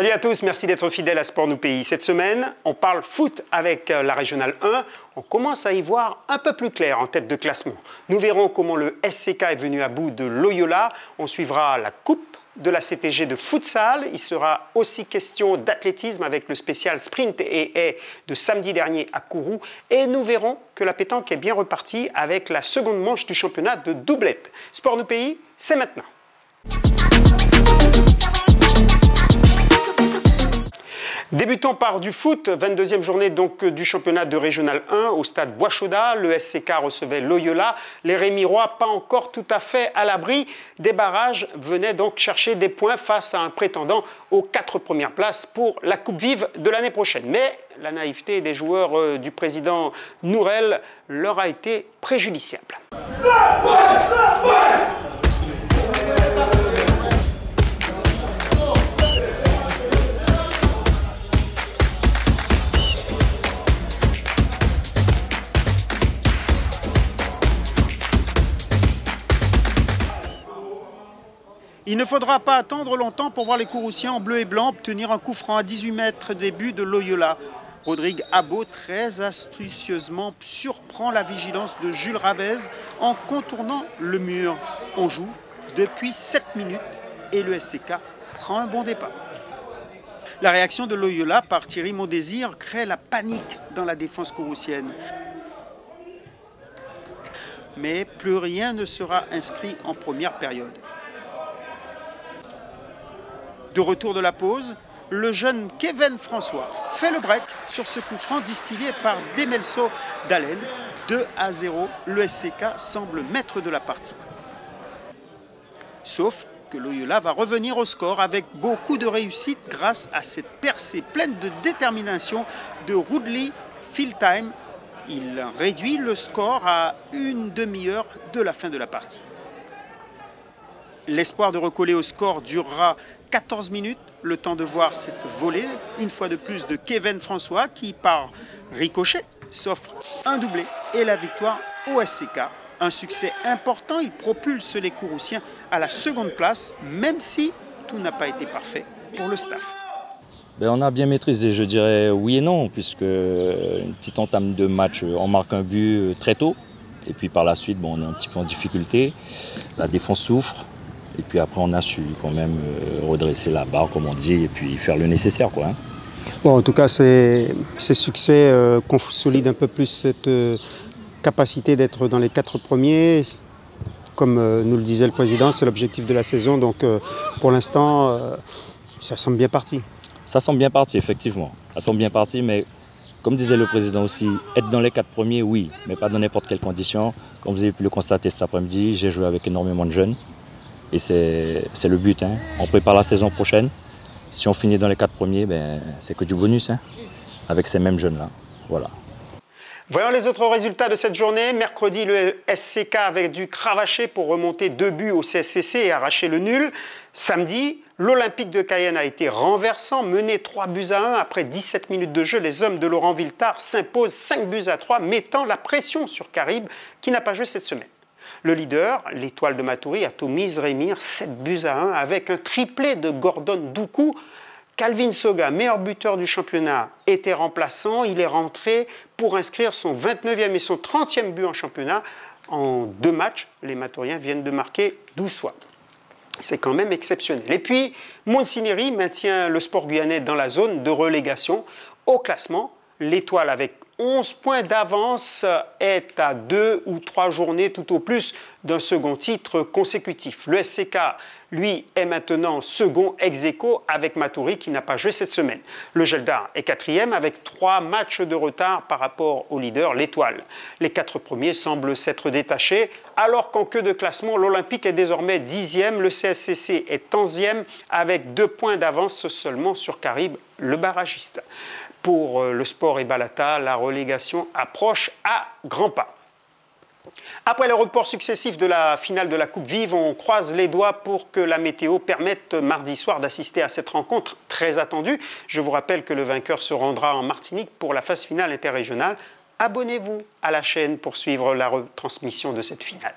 Salut à tous, merci d'être fidèles à Sport Nous Pays. Cette semaine, on parle foot avec la Régionale 1. On commence à y voir un peu plus clair en tête de classement. Nous verrons comment le SCK est venu à bout de Loyola. On suivra la coupe de la CTG de futsal. Il sera aussi question d'athlétisme avec le spécial sprint et haies de samedi dernier à Kourou. Et nous verrons que la pétanque est bien repartie avec la seconde manche du championnat de doublette. Sport Nous Pays, c'est maintenant. Débutons par du foot, 22e journée donc du championnat de Régional 1 au stade Bois-Chaudat. Le SCK recevait Loyola. Les Rémirois, pas encore tout à fait à l'abri des barrages, venaient donc chercher des points face à un prétendant aux 4 premières places pour la Coupe Vive de l'année prochaine. Mais la naïveté des joueurs du président Nourel leur a été préjudiciable. Il ne faudra pas attendre longtemps pour voir les Kouroussiens en bleu et blanc obtenir un coup franc à 18 mètres des buts de Loyola. Rodrigue Abo, très astucieusement, surprend la vigilance de Jules Ravez en contournant le mur. On joue depuis 7 minutes et le SCK prend un bon départ. La réaction de Loyola par Thierry Mondésir crée la panique dans la défense kouroussienne. Mais plus rien ne sera inscrit en première période. De retour de la pause, le jeune Kevin François fait le break sur ce coup franc distillé par Demelso Dalen. 2-0, le SCK semble maître de la partie. Sauf que Loyola va revenir au score avec beaucoup de réussite grâce à cette percée pleine de détermination de Rudley Fieldtime. Il réduit le score à une demi-heure de la fin de la partie. L'espoir de recoller au score durera 14 minutes, le temps de voir cette volée, une fois de plus de Kevin François qui, par ricochet, s'offre un doublé et la victoire au SCK. Un succès important, il propulse les Kouroussiens à la seconde place, même si tout n'a pas été parfait pour le staff. On a bien maîtrisé, je dirais oui et non, puisque une petite entame de match, on marque un but très tôt, et puis par la suite, on est un petit peu en difficulté, la défense souffre. Et puis après, on a su quand même redresser la barre, comme on dit, et puis faire le nécessaire, quoi. Bon, en tout cas, ces succès consolident un peu plus cette capacité d'être dans les 4 premiers. Comme nous le disait le président, c'est l'objectif de la saison. Donc, pour l'instant, ça semble bien parti. Ça semble bien parti, effectivement. Ça semble bien parti, mais comme disait le président aussi, être dans les 4 premiers, oui, mais pas dans n'importe quelle condition. Comme vous avez pu le constater cet après-midi, j'ai joué avec énormément de jeunes. Et c'est le but. On prépare la saison prochaine. Si on finit dans les 4 premiers, c'est que du bonus avec ces mêmes jeunes-là. Voilà. Voyons les autres résultats de cette journée. Mercredi, le SCK avait dû cravacher pour remonter 2 buts au CSCC et arracher le nul. Samedi, l'Olympique de Cayenne a été renversant, mené 3-1 après 17 minutes de jeu. Les hommes de Laurent Viltard s'imposent 5-3, mettant la pression sur Caribe, qui n'a pas joué cette semaine. Le leader, l'Étoile de Matoury, a tout mis Rémire 7-1 avec un triplé de Gordon Doukou. Calvin Soga, meilleur buteur du championnat, était remplaçant. Il est rentré pour inscrire son 29e et son 30e but en championnat. En 2 matchs, les Matouriens viennent de marquer 12 fois. C'est quand même exceptionnel. Et puis, Monsineri maintient le Sport guyanais dans la zone de relégation. Au classement, l'Étoile avec 11 points d'avance est à 2 ou 3 journées tout au plus d'un second titre consécutif. Le SCK, lui, est maintenant second ex-aequo avec Matoury qui n'a pas joué cette semaine. Le Gelda est 4e avec 3 matchs de retard par rapport au leader, l'Étoile. Les 4 premiers semblent s'être détachés, alors qu'en queue de classement, l'Olympique est désormais 10e, le CSCC est 11e avec 2 points d'avance seulement sur Caribe, le barragiste. Pour le Sport et Balata, la relégation approche à grands pas. Après les reports successifs de la finale de la Coupe Vive, on croise les doigts pour que la météo permette mardi soir d'assister à cette rencontre très attendue. Je vous rappelle que le vainqueur se rendra en Martinique pour la phase finale interrégionale. Abonnez-vous à la chaîne pour suivre la retransmission de cette finale.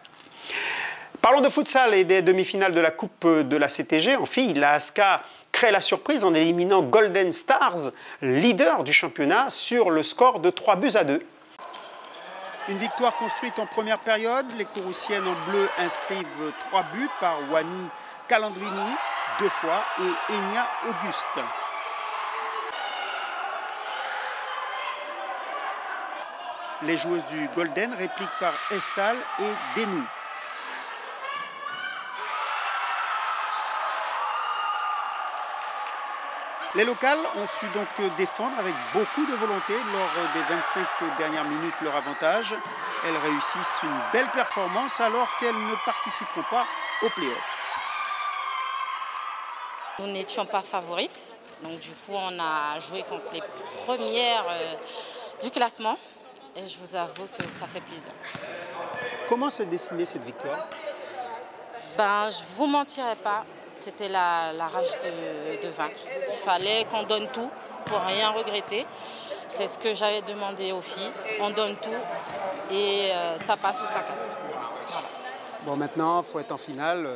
Parlons de futsal et des demi-finales de la Coupe de la CTG. En filles, la ASCA crée la surprise en éliminant Golden Stars, leader du championnat, sur le score de 3-2. Une victoire construite en première période. Les Courrouciennes en bleu inscrivent 3 buts par Wani Calandrini 2 fois et Enya Auguste. Les joueuses du Golden répliquent par Estal et Denou. Les locales ont su donc défendre avec beaucoup de volonté lors des 25 dernières minutes leur avantage. Elles réussissent une belle performance alors qu'elles ne participeront pas aux playoffs. Nous n'étions pas favorites, donc du coup on a joué contre les premières du classement et je vous avoue que ça fait plaisir. Comment s'est dessinée cette victoire? Je ne vous mentirai pas. C'était la rage de vaincre. Il fallait qu'on donne tout pour rien regretter. C'est ce que j'avais demandé aux filles. On donne tout et ça passe ou ça casse. Voilà. Bon, maintenant, il faut être en finale.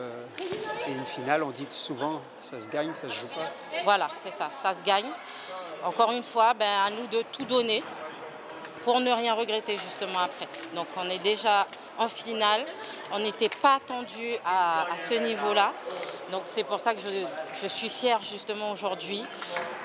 Et une finale, on dit souvent, ça se gagne, ça se joue pas. Voilà, c'est ça, ça se gagne. Encore une fois, à nous de tout donner pour ne rien regretter justement après. Donc on est déjà en finale, on n'était pas attendu à ce niveau-là. Donc c'est pour ça que je suis fière justement aujourd'hui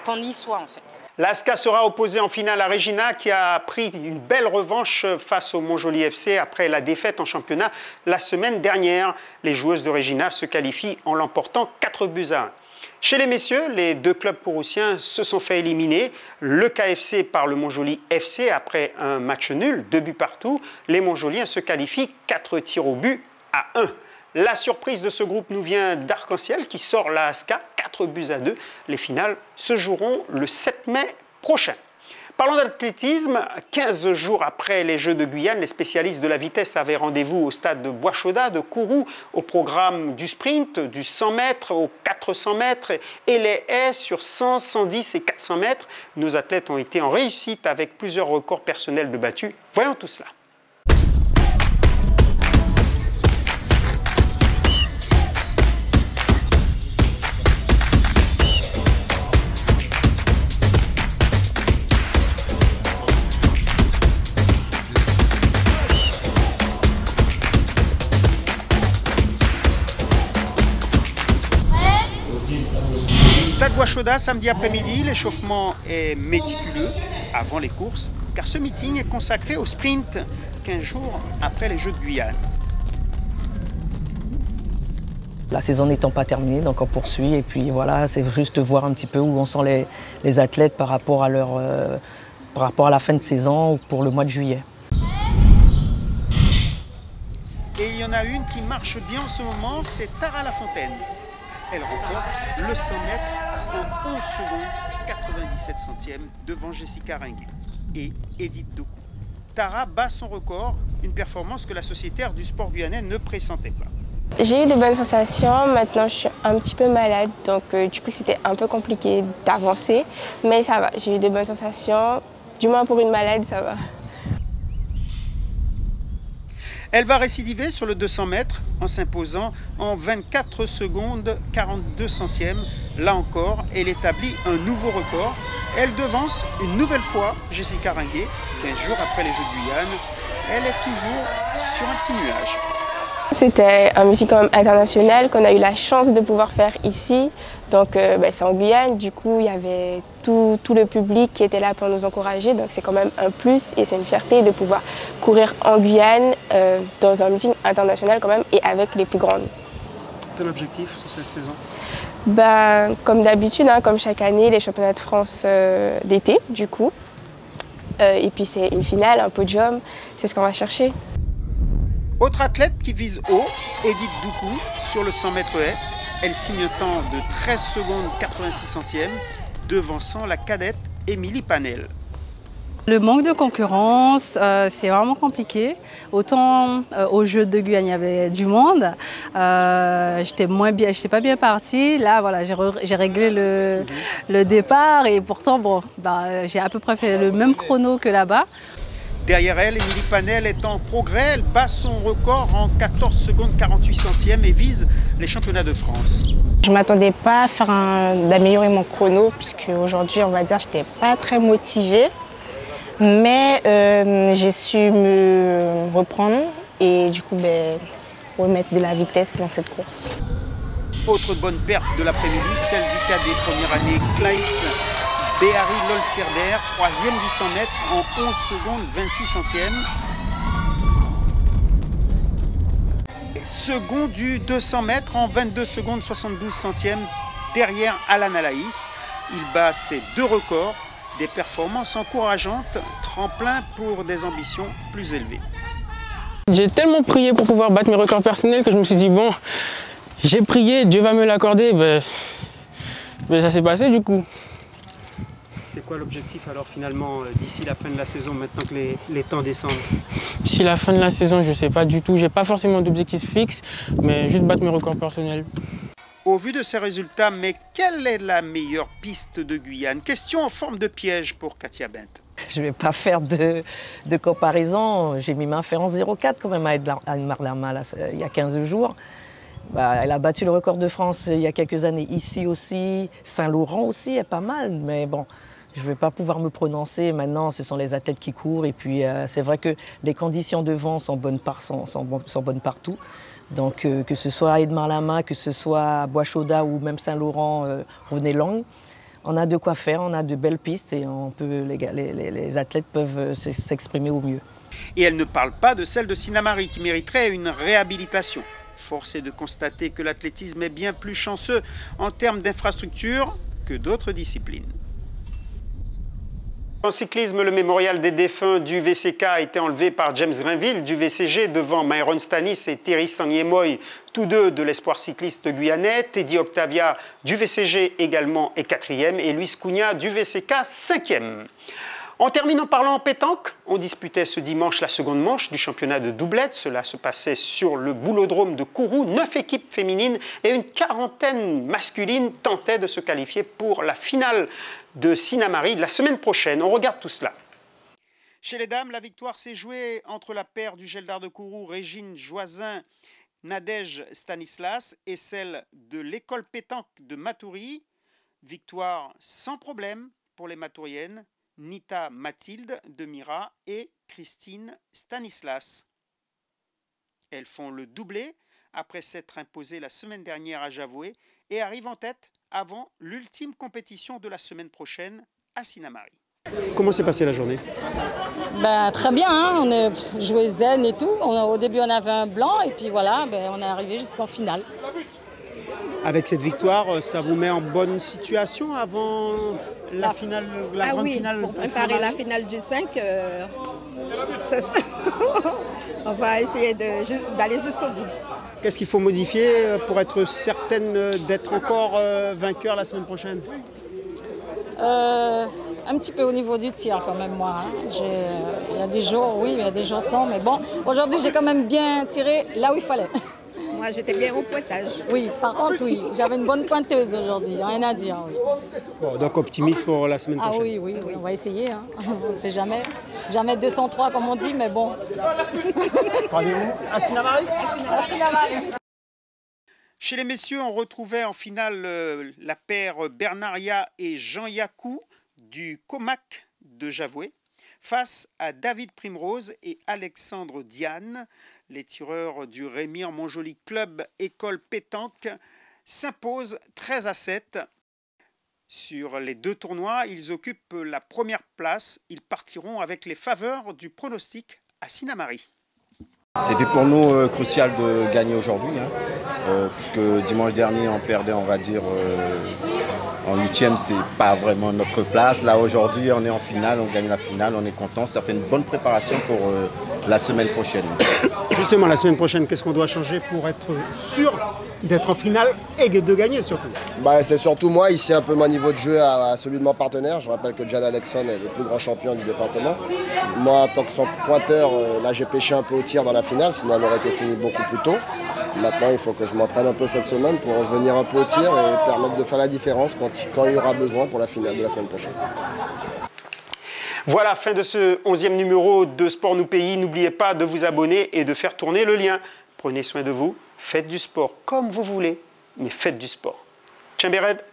qu'on y soit en fait. L'ASCA sera opposée en finale à Regina qui a pris une belle revanche face au Montjoly FC après la défaite en championnat la semaine dernière. Les joueuses de Regina se qualifient en l'emportant 4-1. Chez les messieurs, les 2 clubs courrouciens se sont fait éliminer. Le KFC par le Montjoly FC après un match nul, 2 buts partout. Les Montjoliens se qualifient 4 tirs au but à 1. La surprise de ce groupe nous vient d'Arc-en-Ciel qui sort la ASCA 4-2. Les finales se joueront le 7 mai prochain. Parlons d'athlétisme. 15 jours après les Jeux de Guyane, les spécialistes de la vitesse avaient rendez-vous au stade de Bois-Chaudat de Kourou au programme du sprint, du 100 mètres au 400 mètres et les haies sur 100, 110 et 400 mètres. Nos athlètes ont été en réussite avec plusieurs records personnels de battus. Voyons tout cela. Stade Bois-Chaudat, samedi après-midi, l'échauffement est méticuleux avant les courses, car ce meeting est consacré au sprint, 15 jours après les Jeux de Guyane. La saison n'étant pas terminée, donc on poursuit et puis voilà, c'est juste voir un petit peu où en sont les athlètes par rapport à la fin de saison ou pour le mois de juillet. Et il y en a une qui marche bien en ce moment, c'est Tara Lafontaine. Elle remporte le 100 mètres en 11 secondes 97 centièmes devant Jessica Ringuet et Edith Doku. Tara bat son record, une performance que la Sociétaire du sport guyanais ne pressentait pas. J'ai eu de bonnes sensations, maintenant je suis un petit peu malade, donc du coup c'était un peu compliqué d'avancer, mais ça va, j'ai eu de bonnes sensations, du moins pour une malade ça va. Elle va récidiver sur le 200 mètres en s'imposant en 24 secondes 42 centièmes. Là encore, elle établit un nouveau record. Elle devance une nouvelle fois Jessica Ringuet, 15 jours après les Jeux de Guyane. Elle est toujours sur un petit nuage. C'était un meeting quand même international qu'on a eu la chance de pouvoir faire ici. Donc c'est en Guyane, du coup il y avait tout le public qui était là pour nous encourager. Donc c'est quand même un plus et c'est une fierté de pouvoir courir en Guyane dans un meeting international quand même et avec les plus grandes. Quel objectif sur cette saison? Comme d'habitude, comme chaque année, les championnats de France d'été du coup. Et puis c'est une finale, un podium, c'est ce qu'on va chercher. Autre athlète qui vise haut, Edith Doku, sur le 100 mètres haies. Elle signe un temps de 13 secondes 86 centièmes, devançant la cadette Émilie Panel. Le manque de concurrence, c'est vraiment compliqué. Autant aux Jeux de Guyane, il y avait du monde, j'étais pas bien partie. Là, voilà, j'ai réglé le départ et pourtant, j'ai à peu près fait le même chrono que là-bas. Derrière elle, Émilie Panel est en progrès. Elle bat son record en 14 secondes 48 centièmes et vise les championnats de France. Je ne m'attendais pas à faire d'améliorer mon chrono, puisque aujourd'hui, on va dire, je n'étais pas très motivée. Mais j'ai su me reprendre et du coup, remettre de la vitesse dans cette course. Autre bonne perf de l'après-midi, celle du cadet première année, Klaes Behari Lolsirder, 3e du 100 mètres en 11 secondes 26 centièmes. Second du 200 mètres en 22 secondes 72 centièmes derrière Alan Alaïs. Il bat ses 2 records, des performances encourageantes, tremplin pour des ambitions plus élevées. J'ai tellement prié pour pouvoir battre mes records personnels que je me suis dit bon, j'ai prié, Dieu va me l'accorder, ça s'est passé du coup. C'est quoi l'objectif alors finalement d'ici la fin de la saison, maintenant que les temps descendent? D'ici la fin de la saison, je ne sais pas du tout, j'ai pas forcément d'objectif fixe, mais juste battre mes records personnels. Au vu de ces résultats, mais quelle est la meilleure piste de Guyane? Question en forme de piège pour Katia Bent. Je ne vais pas faire de comparaison. J'ai mis ma fait en 0,4 quand même à Edmar Lama il y a 15 jours. Elle a battu le record de France il y a quelques années ici aussi. Saint-Laurent aussi est pas mal, mais bon, je ne vais pas pouvoir me prononcer. Maintenant, ce sont les athlètes qui courent. Et puis, c'est vrai que les conditions de vent sont bonnes partout. Donc, que ce soit à Edmar Lama, que ce soit à Bois-Chauda ou même Saint-Laurent, René Lang, on a de quoi faire, on a de belles pistes et les athlètes peuvent s'exprimer au mieux. Et elle ne parle pas de celle de Sinnamary qui mériterait une réhabilitation. Force est de constater que l'athlétisme est bien plus chanceux en termes d'infrastructures que d'autres disciplines. En cyclisme, le mémorial des défunts du VCK a été enlevé par James Grinville du VCG devant Myron Stanis et Thierry Sangyemoy, tous deux de l'espoir cycliste guyanais. Teddy Octavia du VCG également est 4e et Luis Cunha du VCK 5e. En terminant parlant en pétanque, on disputait ce dimanche la seconde manche du championnat de doublette. Cela se passait sur le boulodrome de Kourou. 9 équipes féminines et une quarantaine masculines tentaient de se qualifier pour la finale de Sinnamary la semaine prochaine. On regarde tout cela. Chez les dames, la victoire s'est jouée entre la paire du Geldar de Kourou, Régine Joisin, Nadège Stanislas, et celle de l'école pétanque de Matoury. Victoire sans problème pour les Matouriennes, Nita Mathilde de Mira et Christine Stanislas. Elles font le doublé après s'être imposées la semaine dernière à Javoué et arrivent en tête avant l'ultime compétition de la semaine prochaine à Sinnamary. Comment s'est passée la journée? Très bien, hein, on a joué zen et tout. Au début on avait un blanc et puis voilà, on est arrivé jusqu'en finale. Avec cette victoire, ça vous met en bonne situation avant la finale, grande finale? Pour préparer la finale du 5, on va essayer d'aller jusqu'au bout. Qu'est-ce qu'il faut modifier pour être certaine d'être encore vainqueur la semaine prochaine? Un petit peu au niveau du tir quand même moi. Il y a des jours oui, il y a des jours sans, mais bon, aujourd'hui j'ai quand même bien tiré là où il fallait. Moi j'étais bien au pointage. Oui, par contre oui, j'avais une bonne pointeuse aujourd'hui, rien à dire. Oui. Bon, donc optimiste pour la semaine prochaine. Ah oui, on va essayer. Hein. On ne sait jamais. Jamais 203 comme on dit, mais bon. Rendez-vous à Sinnamary? À Sinnamary. Chez les messieurs, on retrouvait en finale la paire Bernaria et Jean Yacou du Comac de Javoué face à David Primrose et Alexandre Diane. Les tireurs du Rémy en Montjoly Club École Pétanque s'imposent 13-7. Sur les 2 tournois, ils occupent la première place. Ils partiront avec les faveurs du pronostic à Sinnamary. C'était pour nous crucial de gagner aujourd'hui, puisque dimanche dernier on perdait, on va dire, en 8e, c'est pas vraiment notre place. Là aujourd'hui on est en finale, on gagne la finale, on est content, ça fait une bonne préparation pour la semaine prochaine. Justement, la semaine prochaine, qu'est-ce qu'on doit changer pour être sûr d'être en finale et de gagner surtout? C'est surtout moi, ici un peu mon niveau de jeu à celui de mon partenaire. Je rappelle que Jan Alexson est le plus grand champion du département. Moi, en tant que son pointeur, là j'ai pêché un peu au tir dans la finale, sinon elle aurait été finie beaucoup plus tôt. Maintenant, il faut que je m'entraîne un peu cette semaine pour revenir un peu au tir et permettre de faire la différence quand il y aura besoin pour la finale de la semaine prochaine. Voilà, fin de ce 11e numéro de Sport Nous Pays. N'oubliez pas de vous abonner et de faire tourner le lien. Prenez soin de vous, faites du sport comme vous voulez, mais faites du sport. Tchembéred.